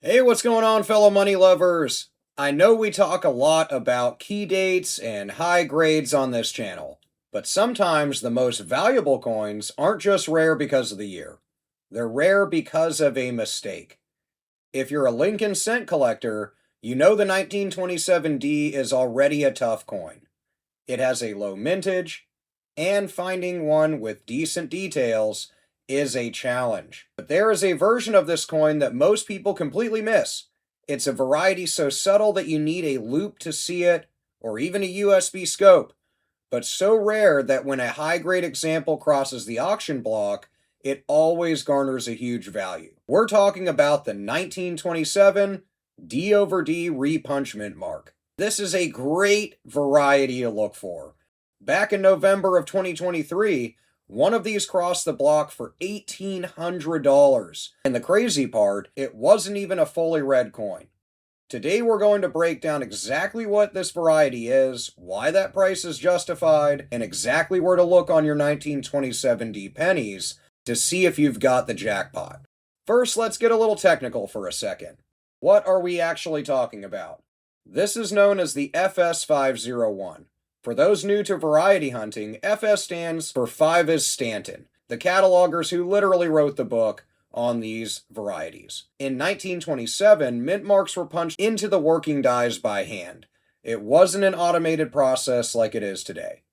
Hey, what's going on, fellow money lovers? I know we talk a lot about key dates and high grades on this channel, but sometimes the most valuable coins aren't just rare because of the year. They're rare because of a mistake. If you're a Lincoln cent collector, you know the 1927D is already a tough coin. It has a low mintage, and finding one with decent details is a challenge. But there is a version of this coin that most people completely miss. It's a variety so subtle that you need a loupe to see it, or even a USB scope, but so rare that when a high-grade example crosses the auction block, it always garners a huge value. We're talking about the 1927 D/D Repunched Mintmark. This is a great variety to look for. Back in November of 2023, one of these crossed the block for $1,800. And the crazy part, it wasn't even a fully red coin. Today we're going to break down exactly what this variety is, why that price is justified, and exactly where to look on your 1927D pennies to see if you've got the jackpot. First, let's get a little technical for a second. What are we actually talking about? This is known as the FS-501. For those new to variety hunting, FS stands for 5 is Stanton, the catalogers who literally wrote the book on these varieties. In 1927, mint marks were punched into the working dies by hand. It wasn't an automated process like it is today.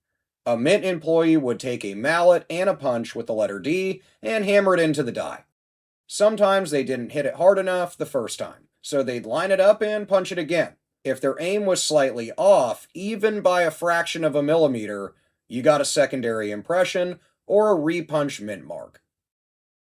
A mint employee would take a mallet and a punch with the letter D and hammer it into the die. Sometimes they didn't hit it hard enough the first time, so they'd line it up and punch it again. If their aim was slightly off, even by a fraction of a millimeter, you got a secondary impression or a repunched mint mark.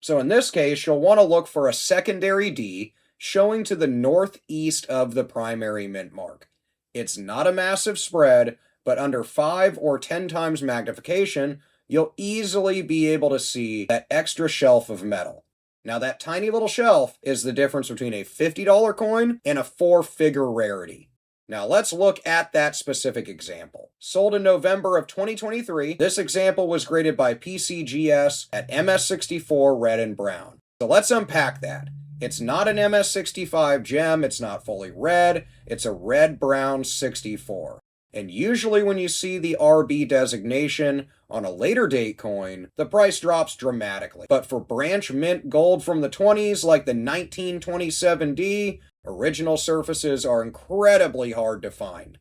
So in this case, you'll want to look for a secondary D showing to the northeast of the primary mint mark. It's not a massive spread, but under 5 or 10 times magnification, you'll easily be able to see that extra shelf of metal. Now that tiny little shelf is the difference between a $50 coin and a 4-figure rarity. Now let's look at that specific example. Sold in November of 2023, this example was graded by PCGS at MS64 red and brown. So let's unpack that. It's not an MS65 gem, it's not fully red, it's a red-brown 64. And usually when you see the RB designation on a later date coin, the price drops dramatically. But for branch mint gold from the 20s like the 1927D, original surfaces are incredibly hard to find.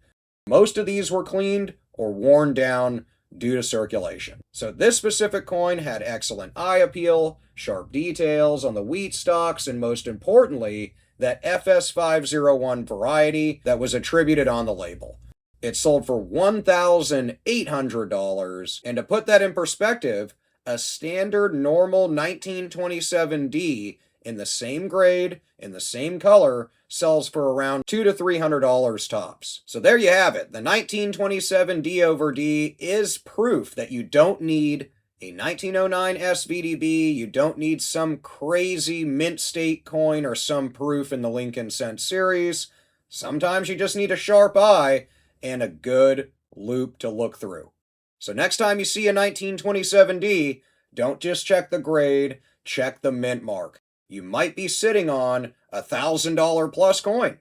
Most of these were cleaned or worn down due to circulation. So this specific coin had excellent eye appeal, sharp details on the wheat stalks, and most importantly, that FS-501 variety that was attributed on the label. It sold for $1,800, and to put that in perspective, a standard normal 1927D in the same grade, in the same color, sells for around $200 to $300 tops. So there you have it. The 1927 D/D is proof that you don't need a 1909 SVDB, you don't need some crazy mint state coin or some proof in the Lincoln cent series. Sometimes you just need a sharp eye and a good loupe to look through. So next time you see a 1927D, don't just check the grade, check the mint mark. You might be sitting on a $1,000 plus coin.